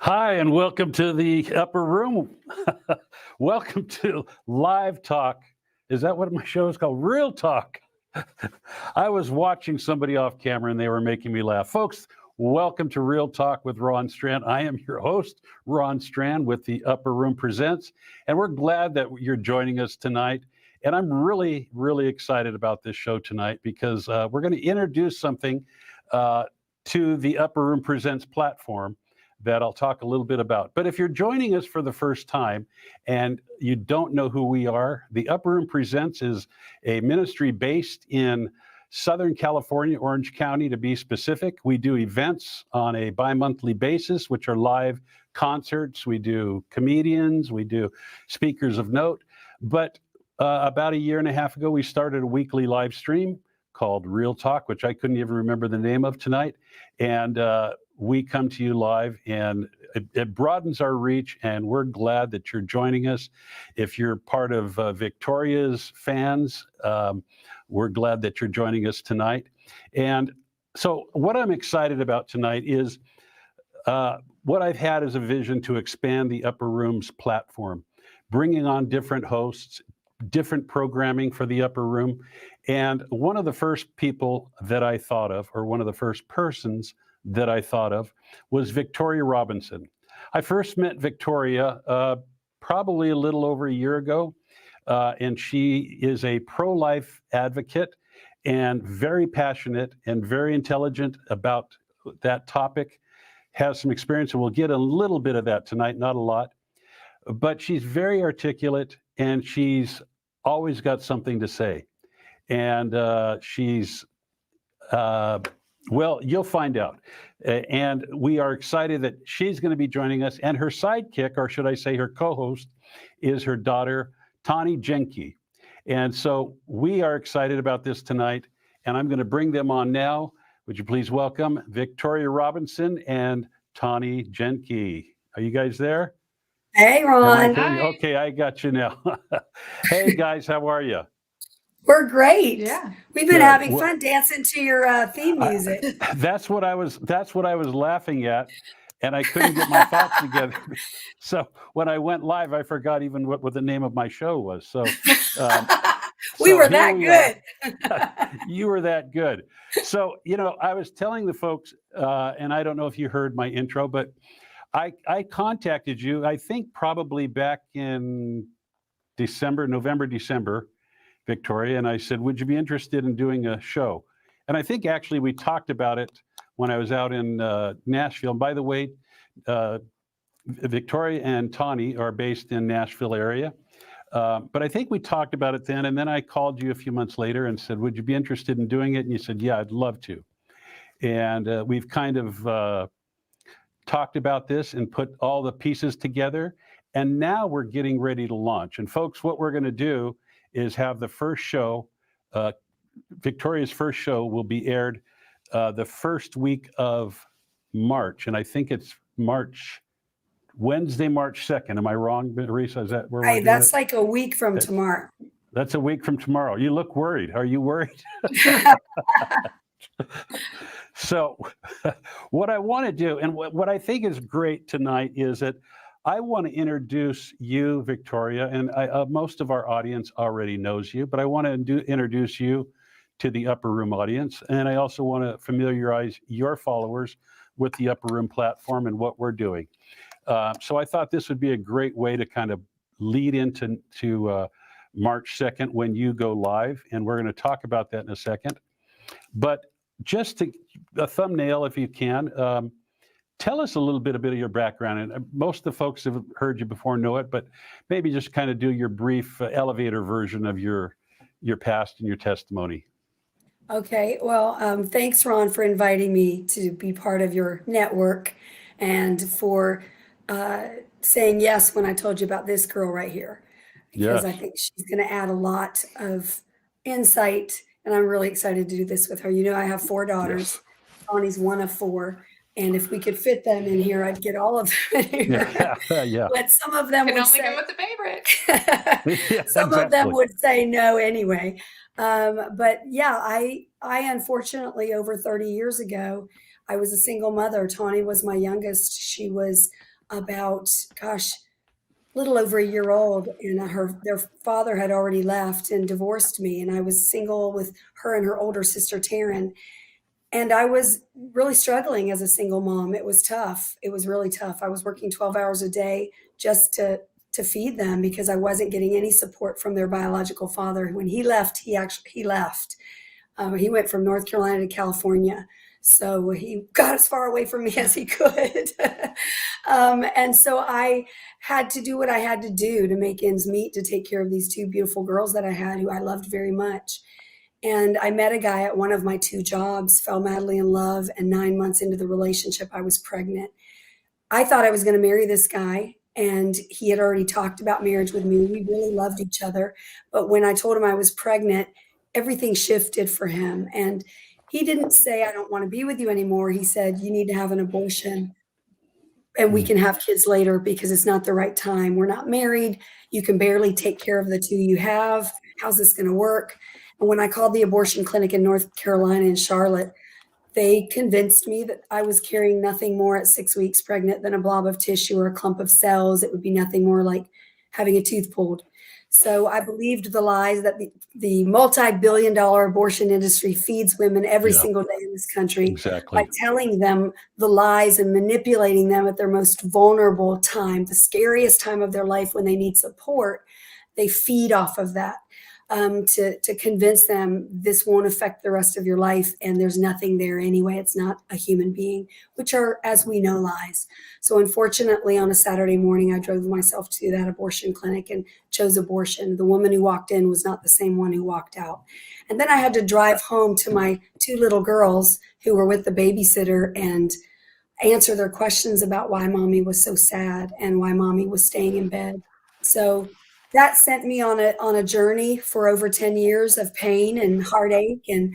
Hi, and welcome to the upper room. Welcome to Live Talk. Is that what my show is called? Real Talk. I was watching somebody off camera and they were making me laugh. Folks, welcome to Real Talk with Ron Strand. I am your host, Ron Strand, with the Upper Room Presents, and we're glad that you're joining us tonight. And I'm really, really excited about this show tonight because we're going to introduce something to the Upper Room Presents platform that I'll talk a little bit about. But if you're joining us for the first time and you don't know who we are, the Upper Room Presents is a ministry based in Southern California, Orange County to be specific. We do events on a bi-monthly basis, which are live concerts. We do comedians, we do speakers of note. But about a year and a half ago, we started a weekly live stream called Real Talk, which I couldn't even remember the name of tonight. And we come to you live, and it broadens our reach, and we're glad that you're joining us. If you're part of Victoria's fans, we're glad that you're joining us tonight. And so what I'm excited about tonight is what I've had as a vision to expand the Upper Room's platform, bringing on different hosts, different programming for the Upper Room. And one of the first people that I thought of, or one of the first persons that I thought of, was Victoria Robinson. I first met Victoria probably a little over a year ago, and she is a pro-life advocate and very passionate and very intelligent about that topic, has some experience, and we'll get a little bit of that tonight, not a lot. But she's very articulate, and she's always got something to say. And she's well, you'll find out. And we are excited that she's going to be joining us. And her sidekick, or should I say her co-host, is her daughter, Tani Jenke. And so we are excited about this tonight. And I'm going to bring them on now. Would you please welcome Victoria Robinson and Tani Jenke? Are you guys there? Hey, Ron. Hi. Okay, I got you now. Hey, guys, how are you? We're great. Yeah. We've been having fun dancing to your theme music. That's what I was laughing at, and I couldn't get my thoughts together. So when I went live, I forgot even what the name of my show was. So we were that good. You were that good. So, I was telling the folks, and I don't know if you heard my intro, but I contacted you, I think probably back in November, December, Victoria, and I said, would you be interested in doing a show? And I think actually we talked about it when I was out in Nashville. And by the way, Victoria and Tani are based in Nashville area. But I think we talked about it then. And then I called you a few months later and said, would you be interested in doing it? And you said, yeah, I'd love to. And we've kind of talked about this and put all the pieces together. And now we're getting ready to launch. And folks, what we're going to do is have the first show, Victoria's first show will be aired the first week of March. And I think it's Wednesday, March 2nd. Am I wrong, Marisa? Is that where we're that's like a week from tomorrow. That's a week from tomorrow. You look worried. Are you worried? So what I want to do, and what I think is great tonight, is that I want to introduce you, Victoria, and most of our audience already knows you, but I want to introduce you to the Upper Room audience. And I also want to familiarize your followers with the Upper Room platform and what we're doing. So I thought this would be a great way to kind of lead into March 2nd when you go live. And we're going to talk about that in a second. But just a thumbnail, if you can, tell us a little bit of your background. And most of the folks have heard you before, know it, but maybe just kind of do your brief elevator version of your past and your testimony. Okay. Well, thanks, Ron, for inviting me to be part of your network and for saying yes when I told you about this girl right here, because I think she's going to add a lot of insight, and I'm really excited to do this with her. I have 4 daughters. Tani's one of 4. And if we could fit them in here, I'd get all of them in here. Yeah. But some of them would say, go with the favorite. Some of them would say no anyway. But yeah, I unfortunately, over 30 years ago, I was a single mother. Tani was my youngest. She was about, gosh, a little over a year old, and their father had already left and divorced me, and I was single with her and her older sister Taryn. And I was really struggling as a single mom. It was tough. It was really tough. I was working 12 hours a day just to feed them because I wasn't getting any support from their biological father. When he left, he left. He went from North Carolina to California. So he got as far away from me as he could. And so I had to do what I had to do to make ends meet, to take care of these two beautiful girls that I had, who I loved very much. And I met a guy at one of my two jobs, fell madly in love, and 9 months into the relationship, I was pregnant. I thought I was going to marry this guy, and he had already talked about marriage with me. We really loved each other. But when I told him I was pregnant, everything shifted for him. And he didn't say, I don't want to be with you anymore. He said, you need to have an abortion and we can have kids later because it's not the right time. We're not married. You can barely take care of the two you have. How's this going to work? And when I called the abortion clinic in North Carolina in Charlotte, they convinced me that I was carrying nothing more at 6 weeks pregnant than a blob of tissue or a clump of cells. It would be nothing more like having a tooth pulled. So I believed the lies that the multi-billion-dollar abortion industry feeds women every single day in this country Exactly. by telling them the lies and manipulating them at their most vulnerable time, the scariest time of their life when they need support. They feed off of that. To convince them this won't affect the rest of your life and there's nothing there anyway. It's not a human being, which are, as we know, lies. So unfortunately, on a Saturday morning, I drove myself to that abortion clinic and chose abortion. The woman who walked in was not the same one who walked out. And then I had to drive home to my two little girls who were with the babysitter and answer their questions about why mommy was so sad and why mommy was staying in bed. So that sent me on a journey for over 10 years of pain and heartache and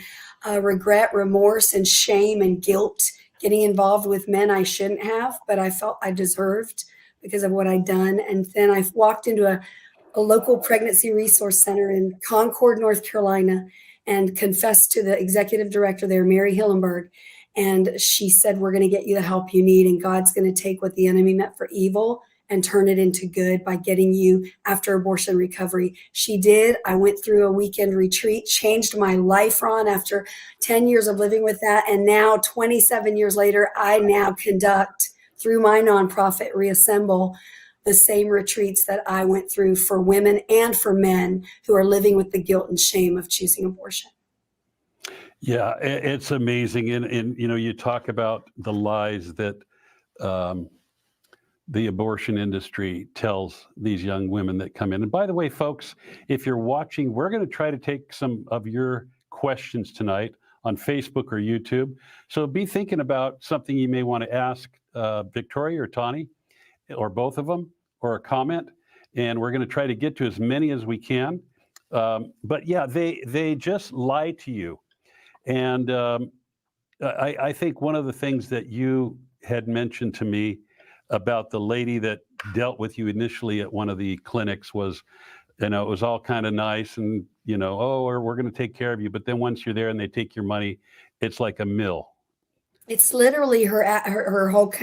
regret, remorse, and shame and guilt, getting involved with men I shouldn't have, but I felt I deserved because of what I'd done. And then I walked into a local pregnancy resource center in Concord, North Carolina, and confessed to the executive director there, Mary Hillenberg. And she said, we're going to get you the help you need, and God's going to take what the enemy meant for evil and turn it into good by getting you after abortion recovery. She did. I went through a weekend retreat, changed my life, Ron, after 10 years of living with that. And now 27 years later, I now conduct through my nonprofit, Reassemble, the same retreats that I went through for women and for men who are living with the guilt and shame of choosing abortion. Yeah, it's amazing. And you know, you talk about the lies that the abortion industry tells these young women that come in. And by the way, folks, if you're watching, we're going to try to take some of your questions tonight on Facebook or YouTube. So be thinking about something you may want to ask Victoria or Tani, or both of them, or a comment. And we're going to try to get to as many as we can. But yeah, they just lie to you. And I think one of the things that you had mentioned to me about the lady that dealt with you initially at one of the clinics was, you know, it was all kind of nice and, you know, oh, we're going to take care of you. But then once you're there and they take your money, it's like a mill. It's literally her whole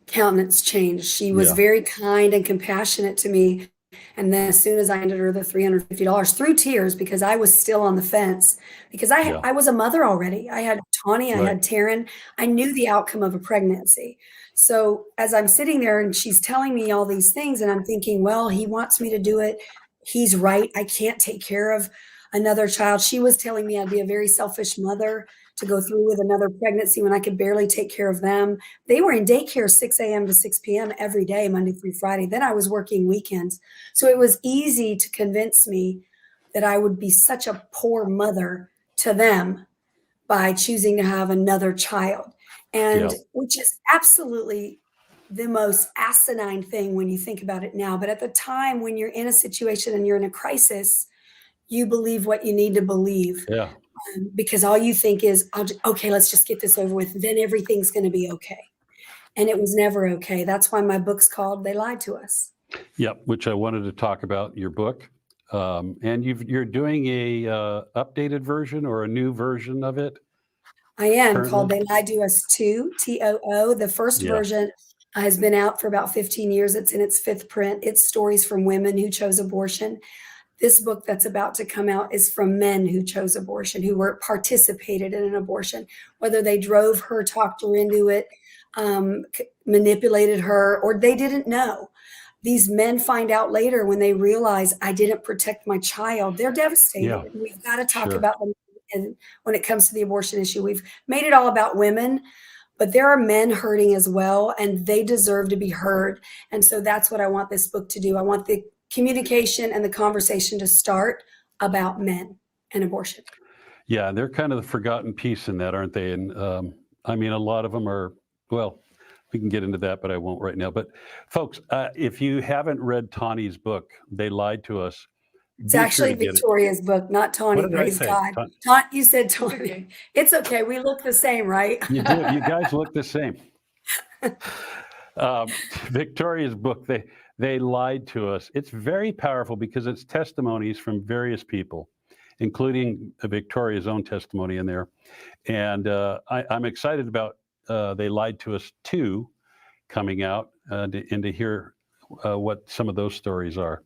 countenance changed. She was very kind and compassionate to me. And then as soon as I handed her the $350 through tears, because I was still on the fence, because I was a mother already. I had Tawny, I had Taryn. I knew the outcome of a pregnancy. So as I'm sitting there and she's telling me all these things and I'm thinking, well, he wants me to do it. He's right. I can't take care of another child. She was telling me I'd be a very selfish mother to go through with another pregnancy when I could barely take care of them. They were in daycare 6 a.m. to 6 p.m. every day, Monday through Friday. Then I was working weekends. So it was easy to convince me that I would be such a poor mother to them by choosing to have another child. And which is absolutely the most asinine thing when you think about it now. But at the time when you're in a situation and you're in a crisis, you believe what you need to believe. Yeah. Because all you think is, okay, let's just get this over with. Then everything's going to be okay. And it was never okay. That's why my book's called They Lied to Us. Yep, which I wanted to talk about your book. And you're doing a updated version or a new version of it? I am, called They Lied to Us Too, TOO. The first version has been out for about 15 years. It's in its 5th print. It's stories from women who chose abortion. This book that's about to come out is from men who chose abortion, who were participated in an abortion, whether they drove her, talked her into it, manipulated her, or they didn't know. These men find out later when they realize I didn't protect my child. They're devastated. Yeah, And we've got to talk sure. about them. And when it comes to the abortion issue, we've made it all about women, but there are men hurting as well, and they deserve to be heard. And so that's what I want this book to do. I want the communication and the conversation to start about men and abortion. Yeah, they're kind of the forgotten piece in that, aren't they? And I mean, a lot of them are, well, we can get into that, but I won't right now. But folks, if you haven't read Tawny's book, They Lied to Us, It's be sure actually to get it. Victoria's book, not Tawny, What did I praise say? God. You said Tawny. It's okay. We look the same, right? You do. You guys look the same. Victoria's book, They Lied to Us. It's very powerful because it's testimonies from various people, including Victoria's own testimony in there. And I'm excited about They Lied to Us 2 coming out and to hear what some of those stories are.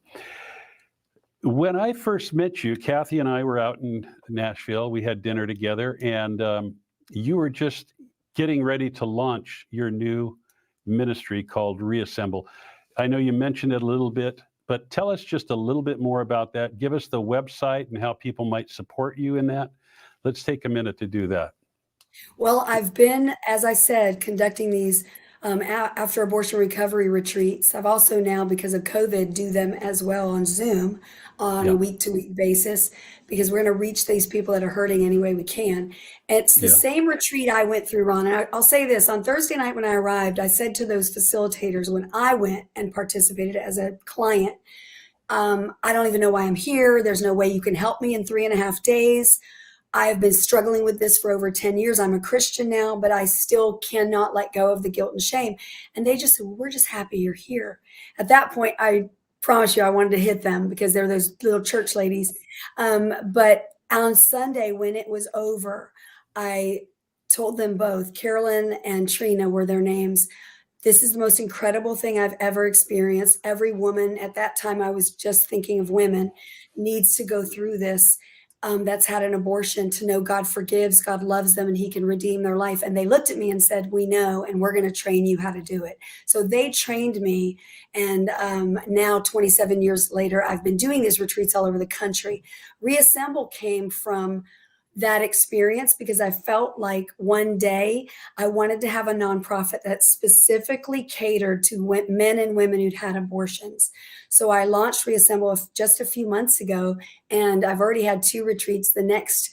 When I first met you, Kathy and I were out in Nashville. We had dinner together, and you were just getting ready to launch your new ministry called Reassemble. I know you mentioned it a little bit, but tell us just a little bit more about that. Give us the website and how people might support you in that. Let's take a minute to do that. Well, I've been, as I said, conducting these after abortion recovery retreats. I've also now, because of COVID, do them as well on Zoom on Yeah. a week-to-week basis, because we're going to reach these people that are hurting any way we can. It's the Yeah. same retreat I went through, Ron. And I'll say this, on Thursday night when I arrived, I said to those facilitators when I went and participated as a client, I don't even know why I'm here. There's no way you can help me in 3.5 days. I have been struggling with this for over 10 years. I'm a Christian now, but I still cannot let go of the guilt and shame. And they just said, well, we're just happy you're here. At that point, I promise you, I wanted to hit them because they're those little church ladies. But on Sunday, when it was over, I told them both, Carolyn and Trina were their names. This is the most incredible thing I've ever experienced. Every woman at that time, I was just thinking of women, needs to go through this. That's had an abortion, to know God forgives, God loves them, and he can redeem their life. And they looked at me and said, we know, and we're going to train you how to do it. So they trained me. And now 27 years later, I've been doing these retreats all over the country. Reassemble came from that experience because I felt like one day I wanted to have a nonprofit that specifically catered to men and women who'd had abortions. So I launched Reassemble just a few months ago, and I've already had 2 retreats. The next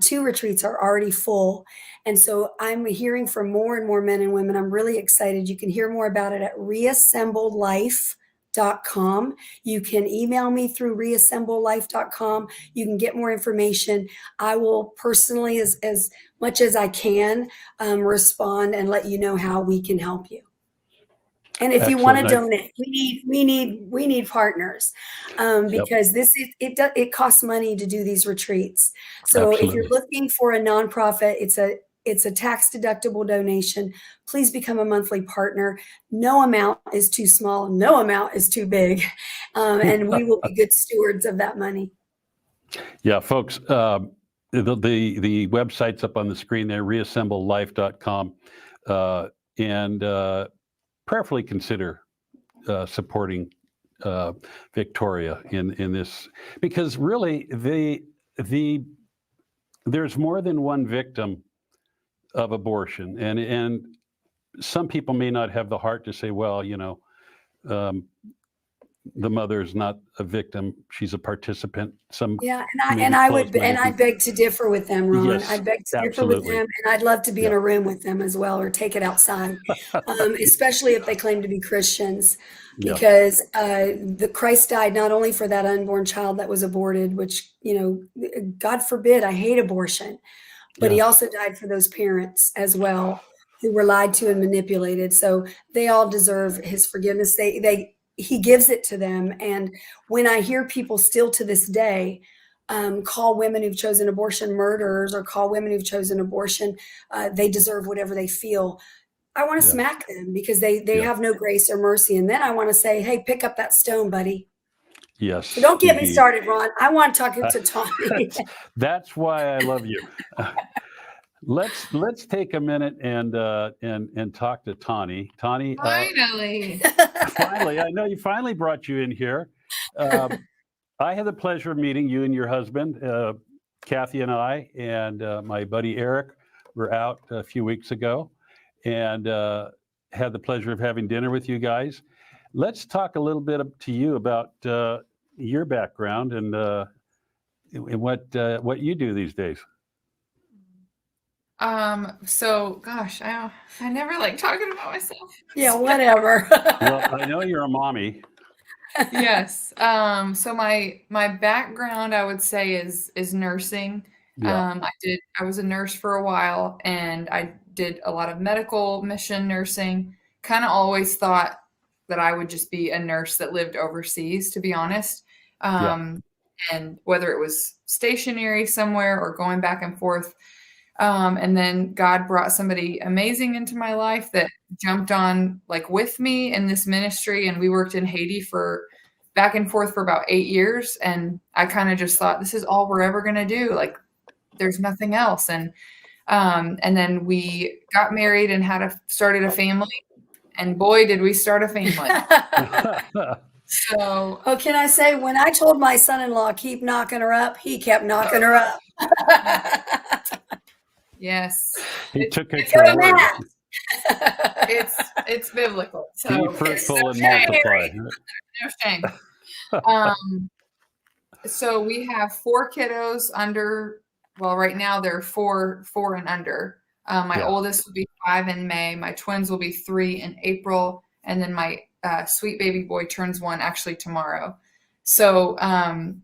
2 retreats are already full. And so I'm hearing from more and more men and women. I'm really excited. You can hear more about it at reassemblelife.com. You can email me through reassemblelife.com. You can get more information. I will personally, as much as I can, respond and let you know how we can help you. And if you want to donate, we need partners, because it costs money to do these retreats. So if you're looking for a nonprofit, it's a tax deductible donation. Please become a monthly partner. No amount is too small. No amount is too big. And we will be good stewards of that money. Yeah, folks, the website's up on the screen there, reassemblelife.com. And prayerfully consider supporting Victoria in this, because really there's more than one victim of abortion, and some people may not have the heart to say, well, the mother is not a victim; she's a participant. I beg to differ with them, Ron. Yes, I beg to differ with them, and I'd love to be in a room with them as well, or take it outside, especially if they claim to be Christians, because the Christ died not only for that unborn child that was aborted, which God forbid, I hate abortion, but he also died for those parents as well who were lied to and manipulated. So they all deserve his forgiveness. He gives it to them. And when I hear people still to this day call women who've chosen abortion murderers, or call women who've chosen abortion, they deserve whatever they feel. I want to Yeah. smack them because they Yeah. have no grace or mercy. And then I want to say, hey, pick up that stone, buddy. Yes, So don't get me indeed. started, Ron. I want to talk to Tommy. That's why I love you. Let's take a minute and talk to Tani. Tani, Finally. finally, I know you finally brought you in here. I had the pleasure of meeting you and your husband, Kathy and I, and my buddy Eric were out a few weeks ago, and had the pleasure of having dinner with you guys. Let's talk a little bit to you about your background and what you do these days. So gosh, I never like talking about myself. Yeah, whatever. Well, I know you're a mommy. Yes. So my background, I would say, is nursing. Yeah. I was a nurse for a while, and I did a lot of medical mission nursing. Kind of always thought that I would just be a nurse that lived overseas, to be honest. And whether it was stationary somewhere or going back and forth. And then God brought somebody amazing into my life that jumped on like with me in this ministry. And we worked in Haiti for back and forth for about 8 years. And I kind of just thought, this is all we're ever going to do. Like there's nothing else. And then we got married and started a family. And boy, did we start a family. So, Oh, can I say, when I told my son-in-law, keep knocking her up, he kept knocking her up. yes, He took it It's your a word. map. it's biblical. So Be it's fruitful no and shame. multiply. No shame. So we have 4 kiddos under. Well, right now they're 4 and under. My Yeah. oldest will be 5 in May. My twins will be 3 in April, and then my sweet baby boy turns 1 actually tomorrow. So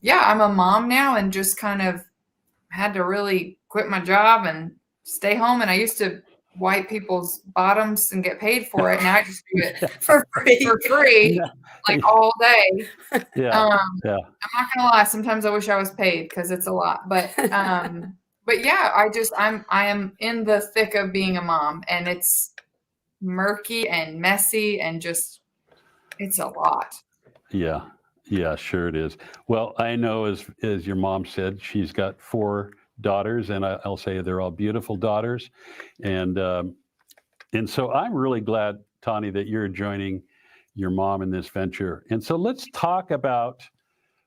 yeah, I'm a mom now, and just kind of had to really quit my job and stay home. And I used to wipe people's bottoms and get paid for it. Now I just do it For free. for free, like all day. Yeah. Yeah. I'm not gonna lie. Sometimes I wish I was paid because it's a lot. But yeah, I am in the thick of being a mom, and it's murky and messy and just it's a lot. Yeah. Yeah, sure it is. Well, I know as your mom said, she's got 4 daughters, and I'll say they're all beautiful daughters. And so I'm really glad, Tani, that you're joining your mom in this venture. And so let's talk about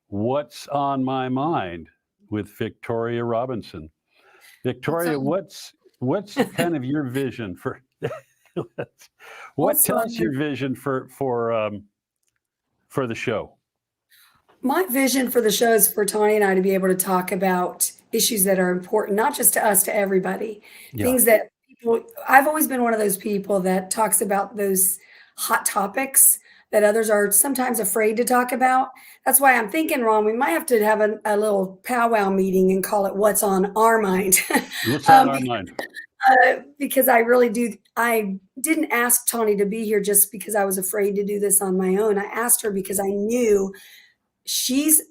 what's on my mind with Victoria Robinson. Victoria, what's kind of your vision for tell us your vision for the show? My vision for the show is for Tani and I to be able to talk about issues that are important, not just to us, to everybody. Yeah. Things that I've always been one of those people that talks about those hot topics that others are sometimes afraid to talk about. That's why I'm thinking, Ron, we might have to have a little powwow meeting and call it What's on Our Mind. What's on our mind? Because I really do. I didn't ask Tani to be here just because I was afraid to do this on my own. I asked her because I knew she's,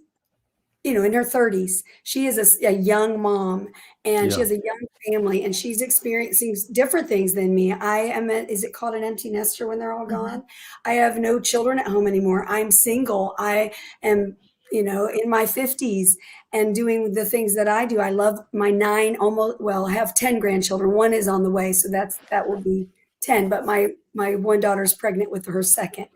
in her 30s. She is a young mom, and she Yeah. has a young family, and she's experiencing different things than me. I am is it called an empty nester when they're all gone? I have no children at home anymore. I'm single. I am, in my 50s and doing the things that I do. I love my 9, I have 10 grandchildren. 1 is on the way, so that will be 10, but my one daughter's pregnant with her second.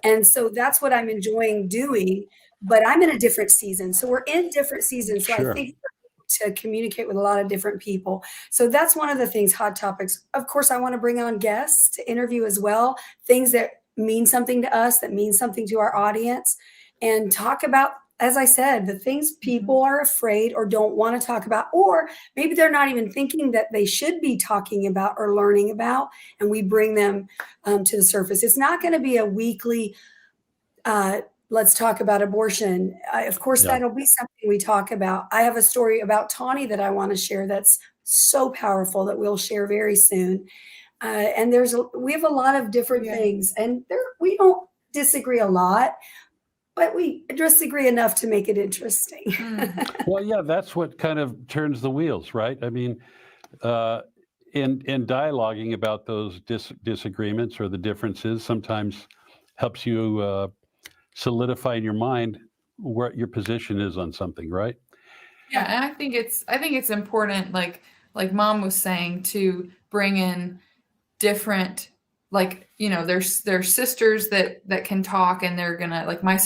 And so that's what I'm enjoying doing, but I'm in a different season. So we're in different seasons. So Sure. I think to communicate with a lot of different people. So that's one of the things, hot topics. Of course, I want to bring on guests to interview as well, things that mean something to us, that mean something to our audience, and talk about, as I said, the things people are afraid or don't want to talk about, or maybe they're not even thinking that they should be talking about or learning about, and we bring them to the surface. It's not going to be a weekly let's talk about abortion. Of course, Yeah. that'll be something we talk about. I have a story about Tani that I want to share that's so powerful that we'll share very soon. And we have a lot of different things, and we don't disagree a lot, but we disagree enough to make it interesting. Well, yeah, that's what kind of turns the wheels, right? I mean, in dialoguing about those disagreements or the differences sometimes helps you solidify in your mind what your position is on something, right? Yeah, and I think it's important, like Mom was saying, to bring in different, like, there's sisters that can talk, and they're gonna, like, my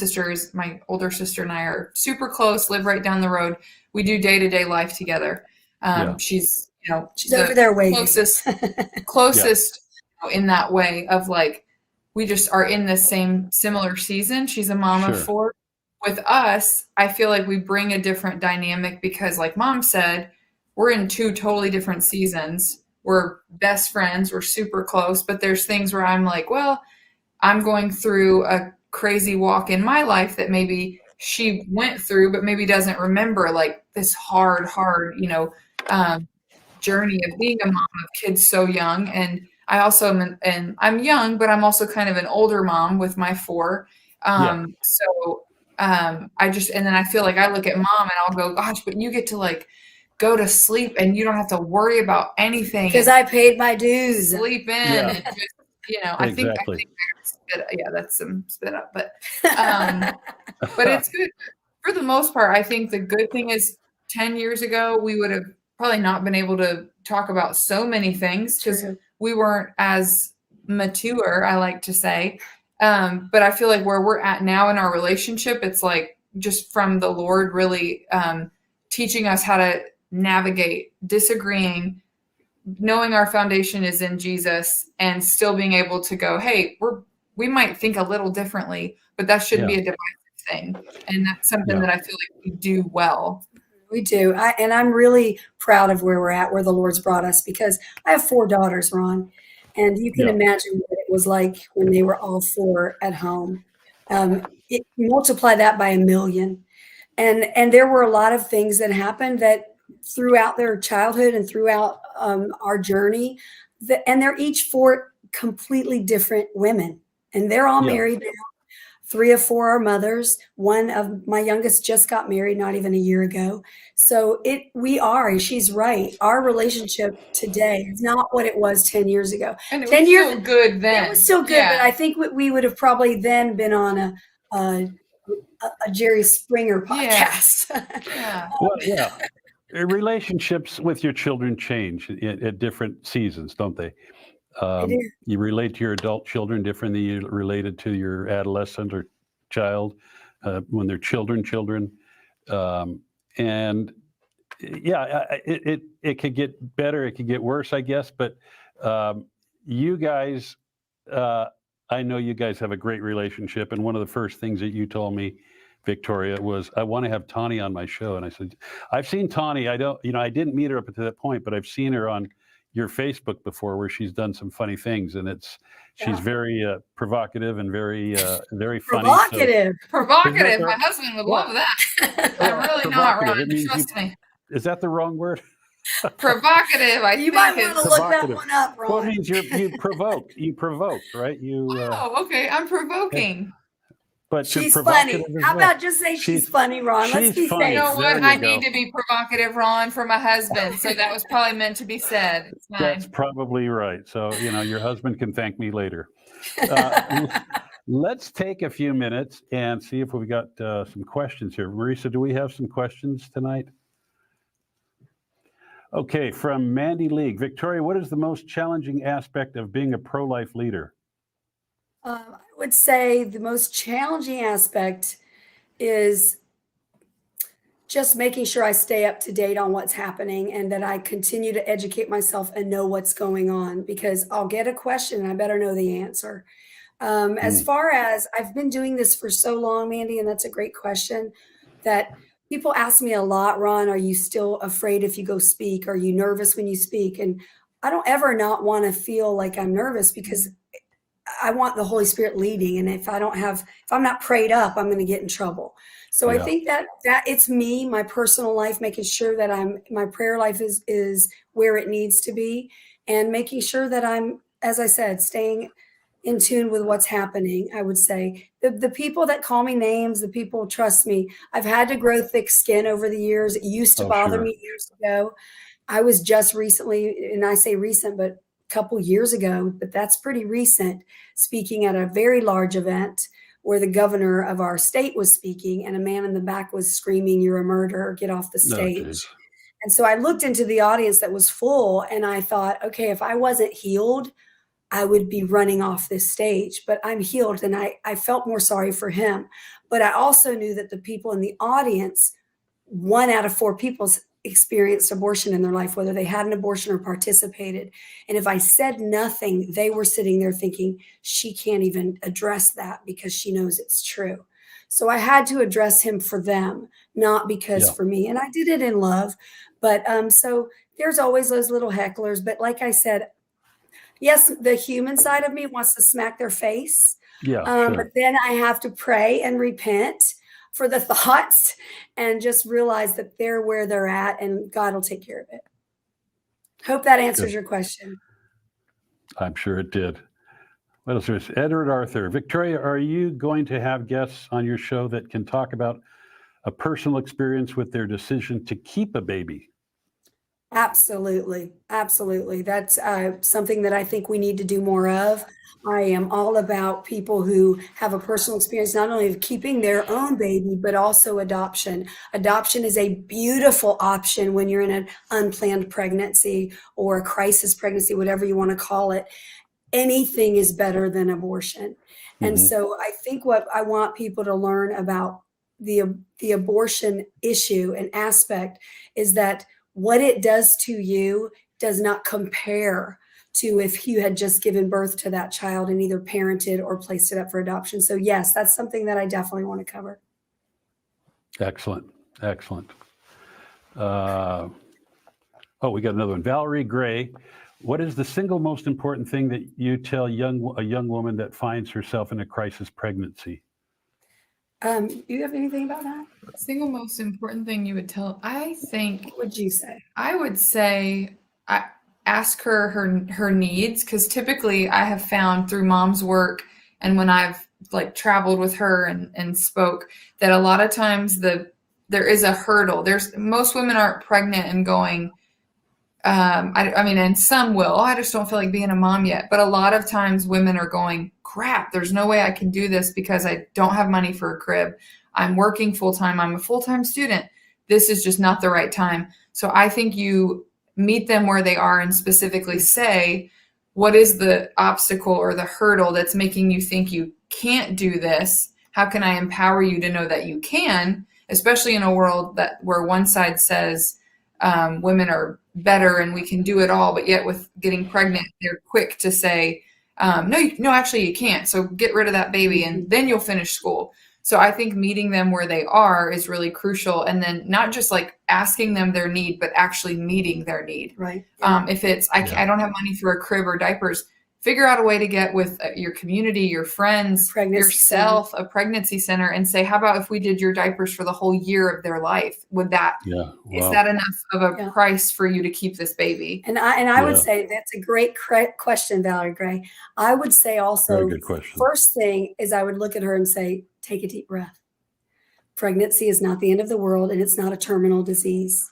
older sister and I are super close, live right down the road. We do day-to-day life together. Yeah. She's She's over there waiting. closest in that way of, like, we just are in the same similar season. She's a mom Sure. of 4. With us, I feel like we bring a different dynamic because, like Mom said, we're in 2 totally different seasons. We're best friends. We're super close, but there's things where I'm like, well, I'm going through a crazy walk in my life that maybe she went through, but maybe doesn't remember, like, this hard, journey of being a mom of kids so young. And I also and I'm young, but I'm also kind of an older mom with my 4. And then I feel like I look at Mom and I'll go, gosh, but you get to, like, go to sleep and you don't have to worry about anything. Because I paid my dues. Sleep in. Yeah. And just, Exactly. I think that's some spit up, but it's good. For the most part, I think the good thing is 10 years ago, we would have probably not been able to talk about so many things because we weren't as mature, I like to say. But I feel like where we're at now in our relationship, it's like just from the Lord really teaching us how to navigate disagreeing, knowing our foundation is in Jesus, and still being able to go, hey, we might think a little differently, but that shouldn't be a divisive thing. And that's something that I feel like we do well. We do. And I'm really proud of where we're at, where the Lord's brought us, because I have 4 daughters, Ron. And you can imagine what it was like when they were all 4 at home. Multiply that by 1 million. And there were a lot of things that happened that throughout their childhood and throughout our journey. And they're each 4 completely different women. And they're all married now. 3 of 4 are mothers. One of my youngest just got married not even a year ago. So and she's right. Our relationship today is not what it was 10 years ago. And it was still good then. It was still good, but I think we would have probably then been on a Jerry Springer podcast. Well, relationships with your children change at different seasons, don't they? You relate to your adult children different than you related to your adolescent or child when they're children. And it could get better, it could get worse, I guess. But you guys, I know you guys have a great relationship. And one of the first things that you told me, Victoria, was I want to have Tawny on my show. And I said, I've seen Tawny. I didn't meet her up to that point, but I've seen her on your Facebook before, where she's done some funny things, and she's very provocative and very funny. Provocative. My husband would love that. I'm really not, Ron. Trust me. Is that the wrong word? Provocative. You might want to look that one up, Ron. Well, it means you provoke. You provoke, right? Okay. I'm provoking. But she's funny. How about just say she's funny, Ron? Let's be safe. You know what? I need to be provocative, Ron, for my husband. So that was probably meant to be said. It's fine. That's probably right. So, your husband can thank me later. Let's take a few minutes and see if we've got some questions here. Marisa, do we have some questions tonight? Okay, from Mandy League. Victoria, what is the most challenging aspect of being a pro-life leader? I would say the most challenging aspect is just making sure I stay up to date on what's happening and that I continue to educate myself and know what's going on, because I'll get a question and I better know the answer. As far as I've been doing this for so long, Mandy, and that's a great question, that people ask me a lot, Ron, are you still afraid if you go speak? Are you nervous when you speak? And I don't ever not want to feel like I'm nervous, because I want the Holy Spirit leading. And if I'm not prayed up, I'm going to get in trouble. So I think that it's me, my personal life, making sure that my prayer life is where it needs to be, and making sure that I'm, as I said, staying in tune with what's happening. I would say the people that call me names, the people trust me. I've had to grow thick skin over the years. It used to bother me years ago. I was just recently, and I say recent, but a couple years ago, but that's pretty recent, speaking at a very large event where the governor of our state was speaking, and a man in the back was screaming, "You're a murderer, get off the No, geez. stage." And so I looked into the audience that was full, and I thought, okay, if I wasn't healed, I would be running off this stage, but I'm healed, and I felt more sorry for him. But I also knew that the people in the audience, 1 out of 4 people experienced abortion in their life, whether they had an abortion or participated. And if I said nothing, they were sitting there thinking, she can't even address that because she knows it's true. So I had to address him for them, not because Yeah. for me. And I did it in love. But so there's always those little hecklers. But like I said, yes, the human side of me wants to smack their face. Yeah, But sure. then I have to pray and repent for the thoughts and just realize that they're where they're at and God will take care of it. Hope that answers Good. your question. I'm sure it did. What else is Edward Arthur? Victoria, are you going to have guests on your show that can talk about a personal experience with their decision to keep a baby? Absolutely. Absolutely. That's something that I think we need to do more of. I am all about people who have a personal experience, not only of keeping their own baby, but also adoption. Adoption is a beautiful option when you're in an unplanned pregnancy or a crisis pregnancy, whatever you want to call it. Anything is better than abortion. And Mhm. so I think what I want people to learn about the abortion issue and aspect is that what it does to you does not compare to if you had just given birth to that child and either parented or placed it up for adoption. So yes, that's something that I definitely want to cover. Excellent. Excellent. Oh, we got another one. Valerie Gray. What is the single most important thing that you tell a young woman that finds herself in a crisis pregnancy? Do you have anything about that? Single most important thing you would tell, I think What would you say? I would say ask her needs, because typically I have found through mom's work and when I've like traveled with her and spoke that a lot of times there is a hurdle. Most women aren't pregnant and going, I mean, and some will. I just don't feel like being a mom yet. But a lot of times women are going, crap, there's no way I can do this because I don't have money for a crib. I'm working full time. I'm a full time student. This is just not the right time. So I think you meet them where they are and specifically say, what is the obstacle or the hurdle that's making you think you can't do this? How can I empower you to know that you can, especially in a world where one side says women are better and we can do it all, but yet with getting pregnant, they're quick to say, no, actually you can't. So get rid of that baby and then you'll finish school. So I think meeting them where they are is really crucial. And then not just like asking them their need, but actually meeting their need. Right. If it's, I don't have money for a crib or diapers, figure out a way to get with your community, your friends, yourself, a pregnancy center, and say, how about if we did your diapers for the whole year of their life? Would that, is that enough of a price for you to keep this baby? And I would say that's a great question, Valerie Gray. I would say also, very good question. First thing is I would look at her and say, take a deep breath. Pregnancy is not the end of the world and it's not a terminal disease.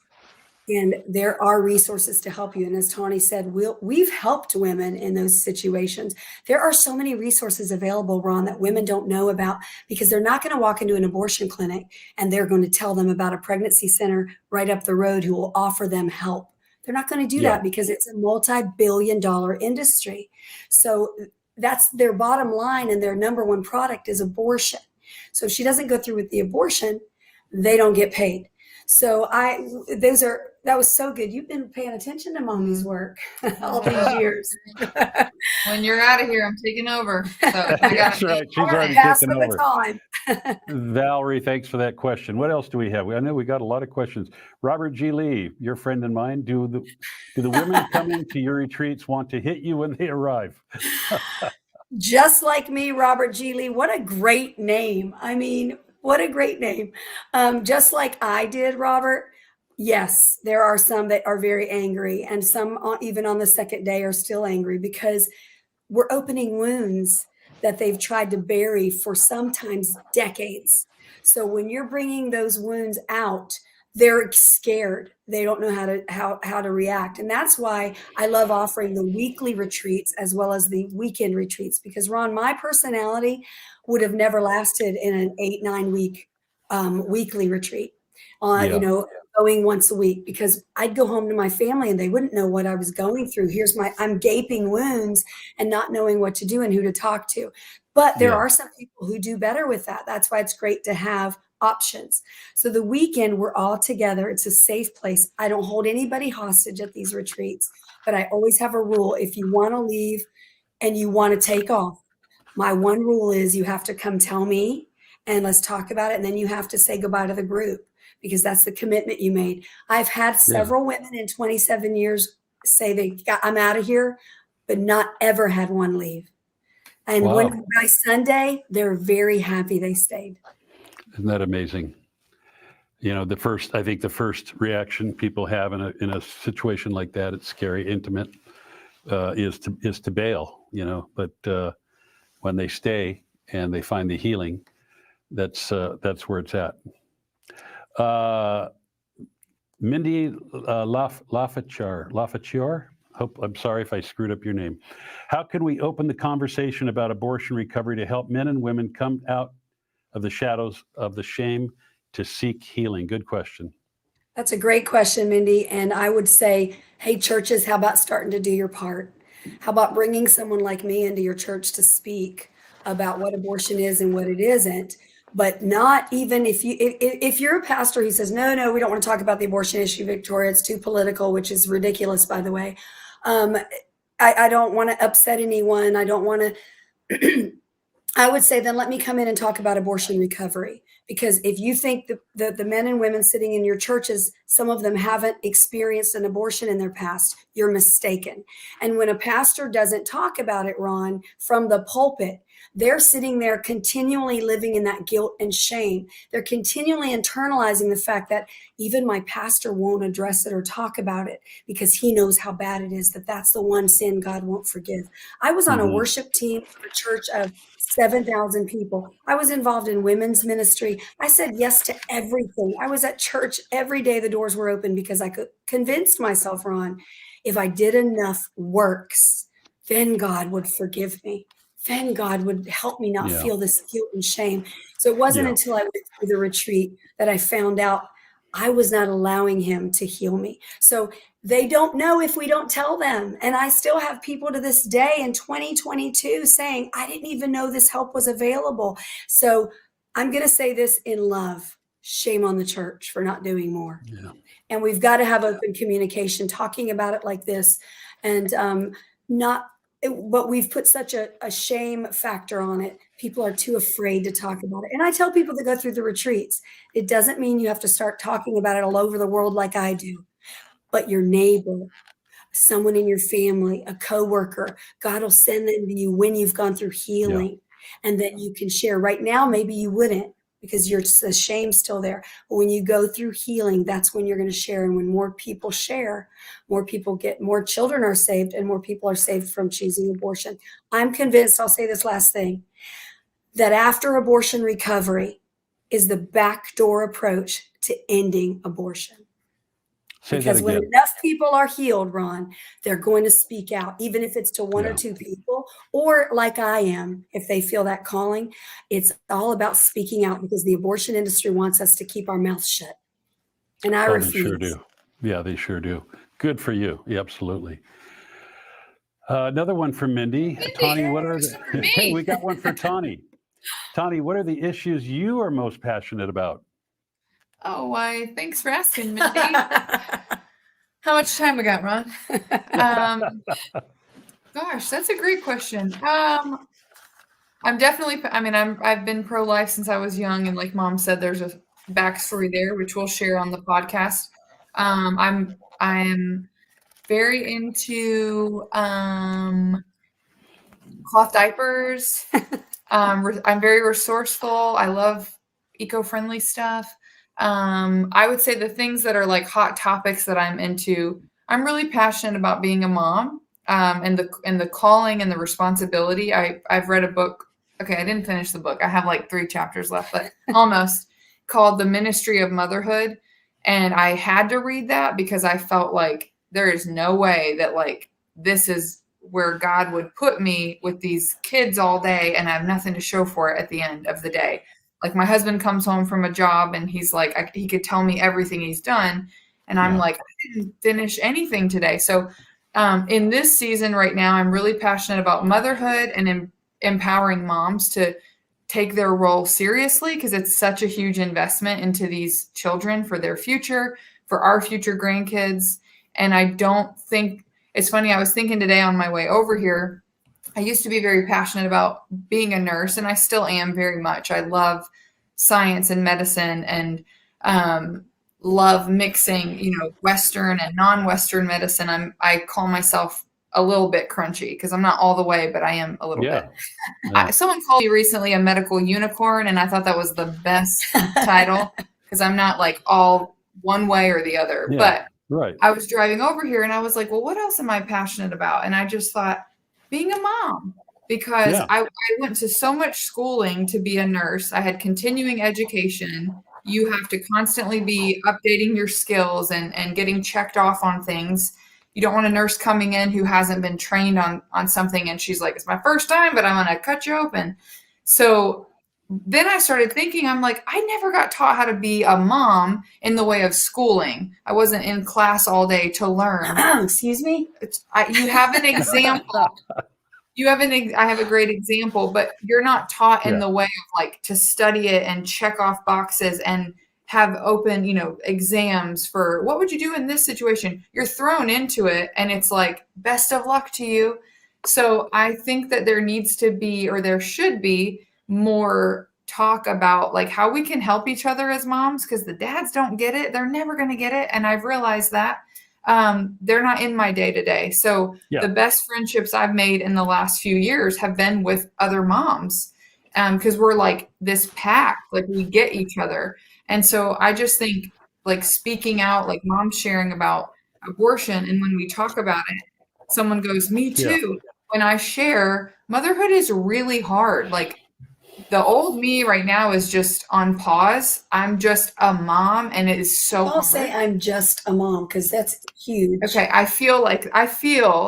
And there are resources to help you. And as Tawny said, we've helped women in those situations. There are so many resources available, Ron, that women don't know about because they're not going to walk into an abortion clinic and they're going to tell them about a pregnancy center right up the road who will offer them help. They're not going to do that because it's a multi-billion-dollar industry. So that's their bottom line, and their number one product is abortion. So if she doesn't go through with the abortion, they don't get paid. So that was so good. You've been paying attention to mommy's work all these years. When you're out of here, I'm taking over. So That's right. She's already taken over. Valerie, thanks for that question. What else do we have? I know we got a lot of questions. Robert G. Lee, your friend and mine, do the women coming to your retreats want to hit you when they arrive? Just like me, Robert G. Lee. What a great name. I mean, what a great name. Just like I did, Robert. Yes, there are some that are very angry, and some even on the second day are still angry because we're opening wounds that they've tried to bury for sometimes decades. So when you're bringing those wounds out, they're scared. They don't know how to react. And that's why I love offering the weekly retreats as well as the weekend retreats, because Ron, my personality would have never lasted in an 8-9 week weekly retreat. Yeah. Going once a week, because I'd go home to my family and they wouldn't know what I was going through. I'm gaping wounds and not knowing what to do and who to talk to. But there Yeah. are some people who do better with that. That's why it's great to have options. So the weekend, we're all together. It's a safe place. I don't hold anybody hostage at these retreats, but I always have a rule. If you want to leave and you want to take off, my one rule is you have to come tell me and let's talk about it. And then you have to say goodbye to the group, because that's the commitment you made. I've had several women in 27 years say I'm out of here, but not ever had one leave. And Wow. when by Sunday, they're very happy they stayed. Isn't that amazing? I think the first reaction people have in a situation like that, it's scary, intimate, is to bail, but when they stay and they find the healing, that's where it's at. Mindy Lafacheur. I'm sorry if I screwed up your name. How can we open the conversation about abortion recovery to help men and women come out of the shadows of the shame to seek healing? Good question. That's a great question, Mindy. And I would say, hey, churches, how about starting to do your part? How about bringing someone like me into your church to speak about what abortion is and what it isn't? But not even if you're a pastor who says, no, we don't want to talk about the abortion issue, Victoria, it's too political, which is ridiculous, by the way. I don't want to upset anyone. I don't want to, I would say, then let me come in and talk about abortion recovery. Because if you think the men and women sitting in your churches, some of them haven't experienced an abortion in their past, you're mistaken. And when a pastor doesn't talk about it, Ron, from the pulpit, they're sitting there continually living in that guilt and shame. They're continually internalizing the fact that even my pastor won't address it or talk about it because he knows how bad it is, that's the one sin God won't forgive. I was on a worship team for a church of 7,000 people. I was involved in women's ministry. I said yes to everything. I was at church every day. The doors were open because I convinced myself, Ron, if I did enough works, then God would forgive me. Then God would help me not feel this guilt and shame. So it wasn't until I went through the retreat that I found out I was not allowing him to heal me. So they don't know if we don't tell them. And I still have people to this day in 2022 saying, I didn't even know this help was available. So I'm going to say this in love. Shame on the church for not doing more. Yeah. And we've got to have open communication, talking about it like this, and but we've put such a shame factor on it. People are too afraid to talk about it. And I tell people to go through the retreats. It doesn't mean you have to start talking about it all over the world like I do. But your neighbor, someone in your family, a coworker, God will send them to you when you've gone through healing. And then you can share. Right now, maybe you wouldn't, because the shame's still there. But when you go through healing, that's when you're going to share. And when more people share, more children are saved, and more people are saved from choosing abortion. I'm convinced, I'll say this last thing, that after abortion recovery is the backdoor approach to ending abortion. Because when enough people are healed, Ron, they're going to speak out, even if it's to one or two people, or like I am, if they feel that calling. It's all about speaking out, because the abortion industry wants us to keep our mouths shut. And I refuse. They sure do. Yeah, they sure do. Good for you. Yeah, absolutely. Another one from Mindy. Tawny, hey, we got one for Tawny. Tawny, what are the issues you are most passionate about? Oh, why? Thanks for asking, Mindy. How much time we got, Ron? Gosh, that's a great question. I've been pro-life since I was young, and like Mom said, there's a backstory there, which we'll share on the podcast. I'm very into cloth diapers. I'm very resourceful. I love eco-friendly stuff. I would say the things that are like hot topics that I'm into, I'm really passionate about being a mom, and the calling and the responsibility. I've read a book. Okay, I didn't finish the book. I have like 3 chapters left, but almost, called The Ministry of Motherhood. And I had to read that because I felt like there is no way that like this is where God would put me with these kids all day and I have nothing to show for it at the end of the day. Like my husband comes home from a job and he's like, he could tell me everything he's done. And I'm Yeah. like, I didn't finish anything today. So in this season right now, I'm really passionate about motherhood and empowering moms to take their role seriously because it's such a huge investment into these children for their future, for our future grandkids. And I don't think it's funny. I was thinking today on my way over here, I used to be very passionate about being a nurse, and I still am very much. I love science and medicine and love mixing, Western and non-Western medicine. I call myself a little bit crunchy because I'm not all the way, but I am a little bit. Yeah. Someone called me recently a medical unicorn, and I thought that was the best title because I'm not like all one way or the other. Yeah. But Right. I was driving over here and I was like, well, what else am I passionate about? And I just thought being a mom, because Yeah. I went to so much schooling to be a nurse. I had continuing education. You have to constantly be updating your skills and getting checked off on things. You don't want a nurse coming in who hasn't been trained on something and she's like, it's my first time, but I'm going to cut you open. So then I started thinking, I'm like, I never got taught how to be a mom in the way of schooling. I wasn't in class all day to learn. Excuse me? You have an example. I have a great example, but you're not taught in the way of like to study it and check off boxes and have open, exams for what would you do in this situation? You're thrown into it and it's like, best of luck to you. So I think that there needs to be, or there should be, more talk about like how we can help each other as moms, because the dads don't get it. They're never going to get it. And I've realized that they're not in my day to day. So the best friendships I've made in the last few years have been with other moms because we're like this pack, like we get each other. And so I just think like speaking out, like moms sharing about abortion. And when we talk about it, someone goes, me too. Yeah. When I share, motherhood is really hard. Like the old me right now is just on pause. I'm just a mom and it is so I'll hard. say I'm just a mom because that's huge. Okay, I feel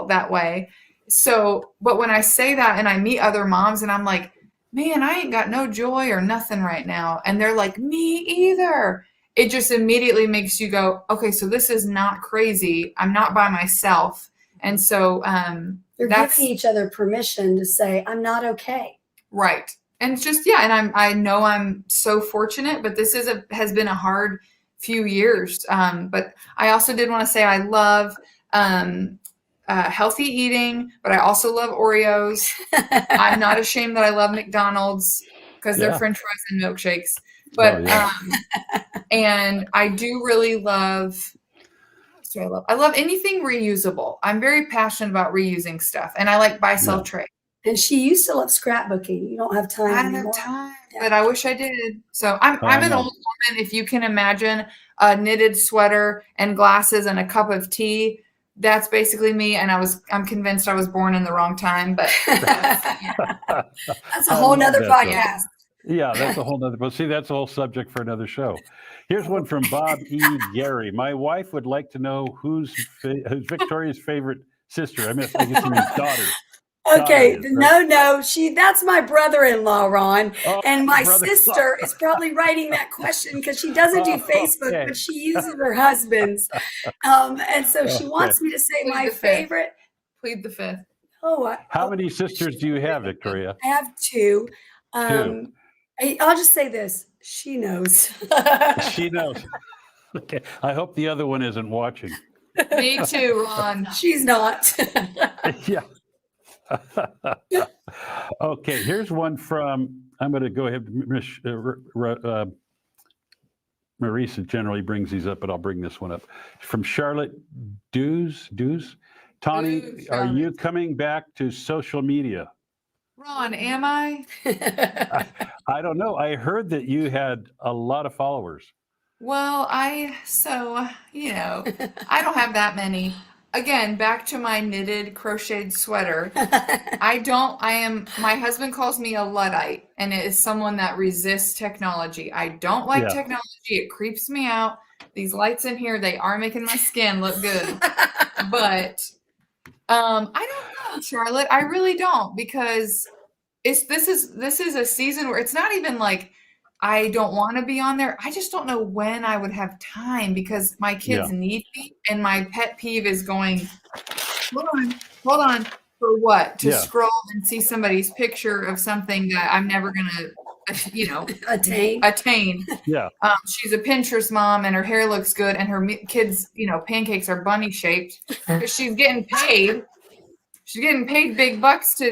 that way. So, but when I say that and I meet other moms and I'm like, man, I ain't got no joy or nothing right now. And they're like, me either. It just immediately makes you go, okay, so this is not crazy. I'm not by myself. And so You're giving each other permission to say, I'm not okay. Right. And it's just, and I know I'm so fortunate, but this has been a hard few years. But I also did want to say I love healthy eating, but I also love Oreos. I'm not ashamed that I love McDonald's because they're French fries and milkshakes. But and I do really love. I love anything reusable. I'm very passionate about reusing stuff, and I like buy-sell trade. And she used to love scrapbooking. You don't have time I don't anymore. have time, but I wish I did. So I'm an old woman. If you can imagine a knitted sweater and glasses and a cup of tea, that's basically me. And I'm convinced I was born in the wrong time, but that's a whole nother podcast. Yeah, that's a whole nother, but see, that's a whole subject for another show. Here's one from Bob E. Gary. My wife would like to know who's Victoria's favorite sister. I guess he means daughter. Okay, that's my brother-in-law, Ron. And my sister is probably writing that question because she doesn't do Facebook, but she uses her husband's. And so she wants me to say my favorite. Plead the fifth. How many sisters do you have, Victoria? I have two. I'll just say this. She knows. She knows. Okay. I hope the other one isn't watching. Me too, Ron. She's not. Yeah. Okay, here's one from, I'm going to go ahead. Marisa generally brings these up, but I'll bring this one up. From Charlotte Dews. Tawny, are you coming back to social media? Ron, am I? I don't know. I heard that you had a lot of followers. Well, I don't have that many. Again, back to my knitted crocheted sweater. My husband calls me a Luddite, and it is someone that resists technology. I don't like technology. It creeps me out. these lights in here, they are making my skin look good. But I don't know, Charlotte. I really don't, because this is a season where it's not even like I don't want to be on there. I just don't know when I would have time, because my kids need me, and my pet peeve is going, hold on, for what? To scroll and see somebody's picture of something that I'm never gonna, attain. Yeah. She's a Pinterest mom, and her hair looks good, and her kids, pancakes are bunny shaped. She's getting paid. She's getting paid big bucks to,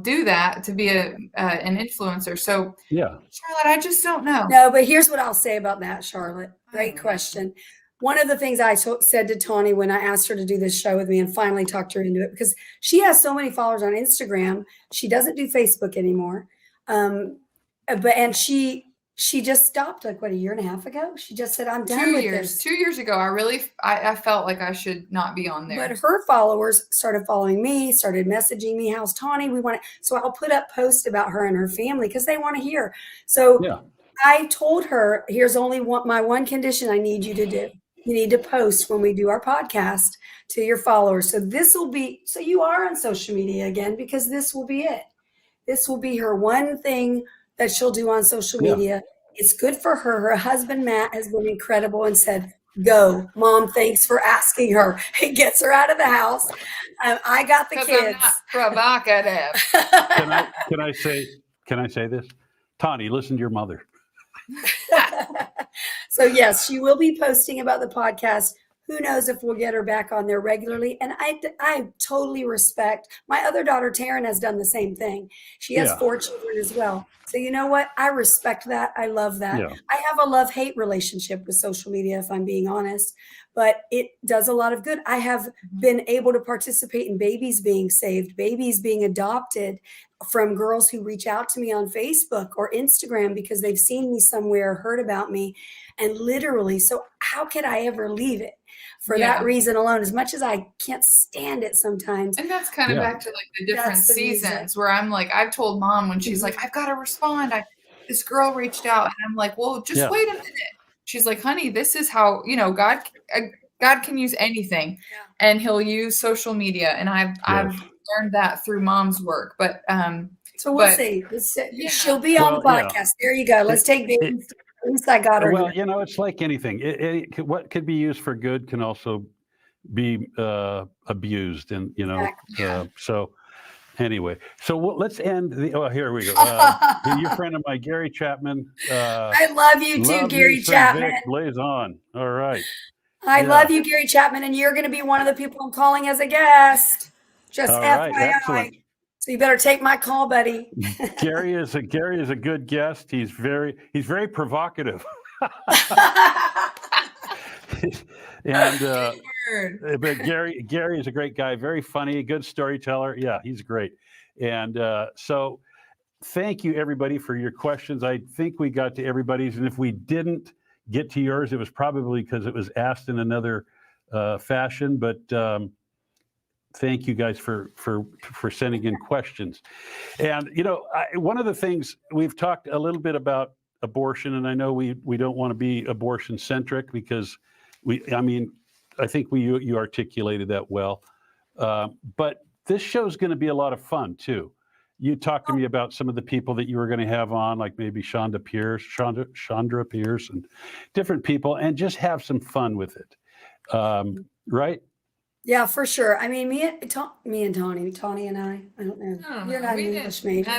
do that, to be an influencer. So, Charlotte, I just don't know. No, but here's what I'll say about that, Charlotte. Great question. One of the things I said to Tawny when I asked her to do this show with me and finally talked her into it, because she has so many followers on Instagram, she doesn't do Facebook anymore. And she just stopped like a year and a half ago. She just said, I'm done with this. 2 years ago, I felt like I should not be on there. But her followers started following me, started messaging me, how's Tawny? So I'll put up posts about her and her family because they want to hear. So I told her, here's only my one condition I need you to do. You need to post when we do our podcast to your followers. So you are on social media again, because this will be it. This will be her one thing that she'll do on social media. It's good for her. Her husband, Matt, has been incredible and said, go, Mom, thanks for asking her. It gets her out of the house. I got the kids. I'm not provocative. Can I say this? Tawny, listen to your mother. So yes, she will be posting about the podcast. Who knows if we'll get her back on there regularly. And I totally respect. My other daughter, Taryn, has done the same thing. She has 4 children as well. So you know what? I respect that. I love that. Yeah. I have a love-hate relationship with social media, if I'm being honest. But it does a lot of good. I have been able to participate in babies being saved, babies being adopted from girls who reach out to me on Facebook or Instagram because they've seen me somewhere, heard about me. And literally, so how could I ever leave it? For that reason alone, as much as I can't stand it sometimes. And that's kind of back to like the different seasons where I'm like, I've told Mom when she's like, I've got to respond. This girl reached out, and I'm like, well, just wait a minute. She's like, honey, this is how, God can use anything, and He'll use social media. And I've learned that through Mom's work. But so we'll see. She'll be on the podcast. There you go. Let's take babies. At least I got her. Well, it's like anything. What could be used for good can also be abused, and so anyway. So let's end here we go. Your friend of mine, Gary Chapman. I love you too, Gary Chapman. Vic, blaze on. All right. I love you, Gary Chapman, and you're going to be one of the people I'm calling as a guest. Just FYI. Excellent. So you better take my call, buddy. Gary is a good guest. He's very provocative. And but Gary is a great guy, very funny, good storyteller. Yeah, he's great. And so thank you everybody for your questions. I think we got to everybody's, and if we didn't get to yours, it was probably because it was asked in another fashion, but thank you guys for sending in questions. And one of the things we've talked a little bit about abortion, and I know we don't want to be abortion centric because I think you articulated that well. But this show is going to be a lot of fun too. You talked to me about some of the people that you were going to have on, like maybe Chandra Pierce, and different people, and just have some fun with it, right? Yeah, for sure. I mean, me and Tawny and I don't know. You're not an English major.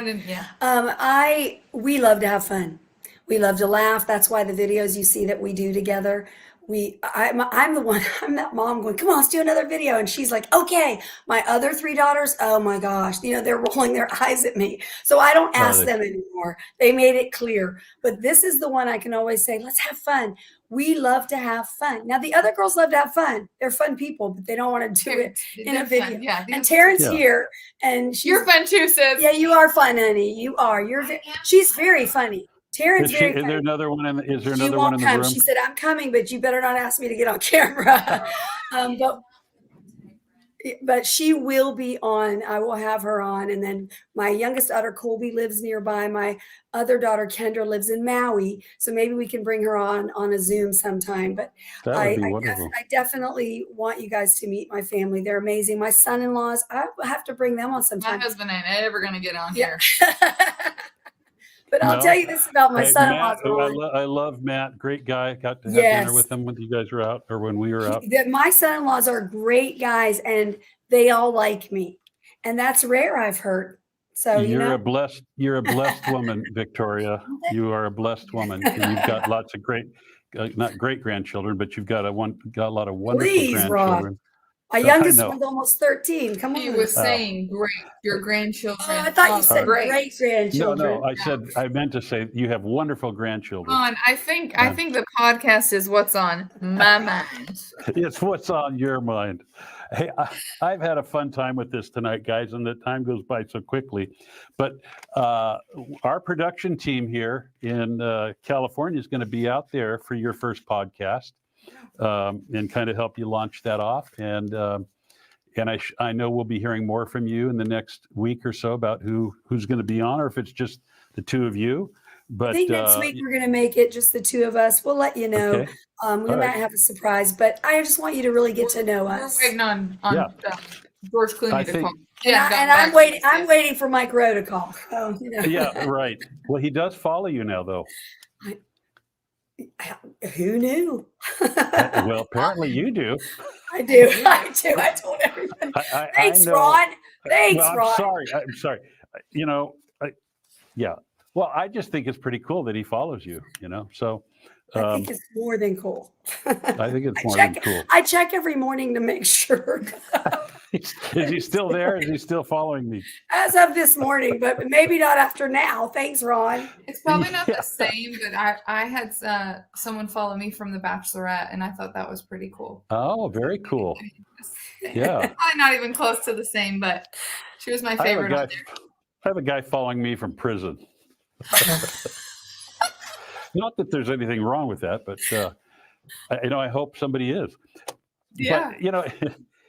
We love to have fun. We love to laugh. That's why the videos you see that we do together, I'm the one, I'm that mom going, come on, let's do another video. And she's like, okay. My other 3 daughters, oh my gosh, they're rolling their eyes at me. So I don't ask them anymore. They made it clear. But this is the one I can always say, let's have fun. We love to have fun. Now, the other girls love to have fun. They're fun people, but they don't want to do it in a video. Fun. Yeah, and Taryn's here, and you're fun too, sis. Yeah, you are fun, honey. You are. She's very funny. Taryn's very funny. Is there another one in the room? She said, I'm coming, but you better not ask me to get on camera. But but she will be on. I will have her on. And then my youngest daughter, Colby, lives nearby. My other daughter, Kendra, lives in Maui. So maybe we can bring her on a Zoom sometime. But That would be wonderful. I definitely want you guys to meet my family. They're amazing. My son-in-laws, I have to bring them on My sometime. husband ain't ever going to get on here. But I'll No. tell you this about my Hey, son-in-laws. Matt, I love Matt. Great guy. Got to have dinner with him when you guys were out, or when we were out. My son-in-laws are great guys, and they all like me, and that's rare, I've heard. So You're a blessed woman, Victoria. You are a blessed woman, and you've got lots of great, not great grandchildren, but you've got a lot of wonderful Please, grandchildren. Rob. My youngest one's almost 13. Come on. He was saying great. Your grandchildren. Oh, I thought you said great grandchildren. No, I meant to say you have wonderful grandchildren. I think the podcast is what's on my mind. It's what's on your mind. Hey, I've had a fun time with this tonight, guys, and the time goes by so quickly. But our production team here in California is going to be out there for your first podcast and kind of help you launch that off. And I know we'll be hearing more from you in the next week or so about who's going to be on, or if it's just the two of you. But I think next week we're going to make it just the two of us. We'll let you know. Okay. We might have a surprise, but I just want you to really get to know us. We're waiting on George Clooney to call. And I'm waiting. I'm waiting for Mike Rowe to call. So, Yeah, right. Well, he does follow you now, though. Who knew? Well, apparently you do. I do. I told everybody. Thanks, Ron. Thanks, Ron. I'm sorry. Yeah. Well, I just think it's pretty cool that he follows you, so. I think it's more than cool. I think it's more than cool. I check every morning to make sure. Is he still there? Is he still following me? As of this morning, but maybe not after now. Thanks, Ron. It's probably not the same, but I had someone follow me from The Bachelorette, and I thought that was pretty cool. Oh, very cool. Yeah. Probably not even close to the same, but she was my favorite. I have a guy following me from prison. Not that there's anything wrong with that, but I hope somebody is. Yeah. But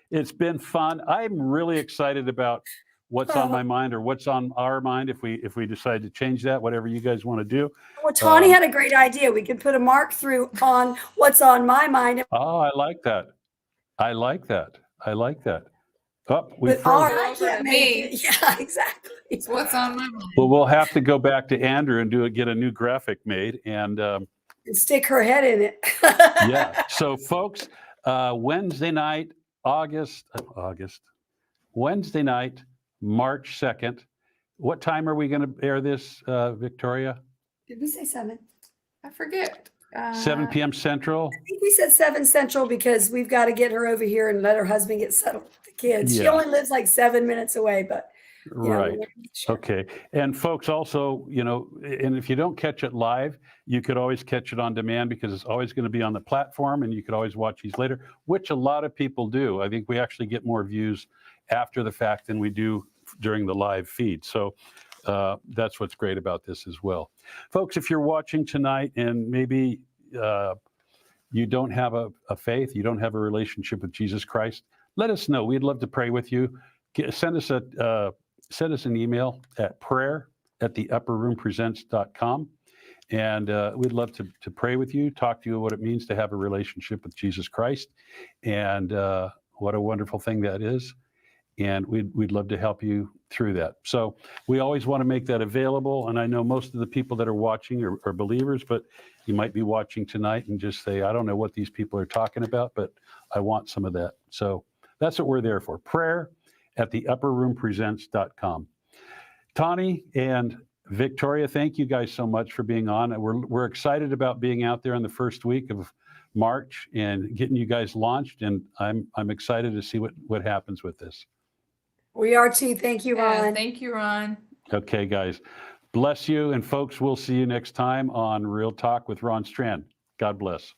it's been fun. I'm really excited about what's on my mind, or what's on our mind, if we decide to change that, whatever you guys want to do. Well, Tawny had a great idea. We could put a mark through on what's on my mind. Oh, I like that. Oh, I can't make it. Yeah, exactly. It's what's on my mind. Well, we'll have to go back to Andrew and get a new graphic made and stick her head in it. Yeah. So, folks, Wednesday night, Wednesday night, March 2nd. What time are we going to air this, Victoria? Did we say 7? I forget. 7 p.m. Central. I think we said 7 Central because we've got to get her over here and let her husband get settled with the kids. Yeah. She only lives like 7 minutes away, but Right. Okay. And folks, also, and if you don't catch it live, you could always catch it on demand, because it's always going to be on the platform, and you could always watch these later, which a lot of people do. I think we actually get more views after the fact than we do during the live feed. So that's what's great about this as well. Folks, if you're watching tonight and maybe you don't have a faith, you don't have a relationship with Jesus Christ, let us know. We'd love to pray with you. Send us an email at prayer@theupperroompresents.com. And we'd love to pray with you, talk to you what it means to have a relationship with Jesus Christ, and what a wonderful thing that is. And we'd love to help you through that. So we always want to make that available. And I know most of the people that are watching are believers, but you might be watching tonight and just say, I don't know what these people are talking about, but I want some of that. So that's what we're there for. Prayer@theupperroompresents.com. Tawny and Victoria, thank you guys so much for being on. We're excited about being out there in the first week of March and getting you guys launched. And I'm excited to see what happens with this. we are too. Thank you, Ron. Yeah, thank you, Ron. Okay, guys. Bless you. And folks, we'll see you next time on Real Talk with Ron Strand. God bless.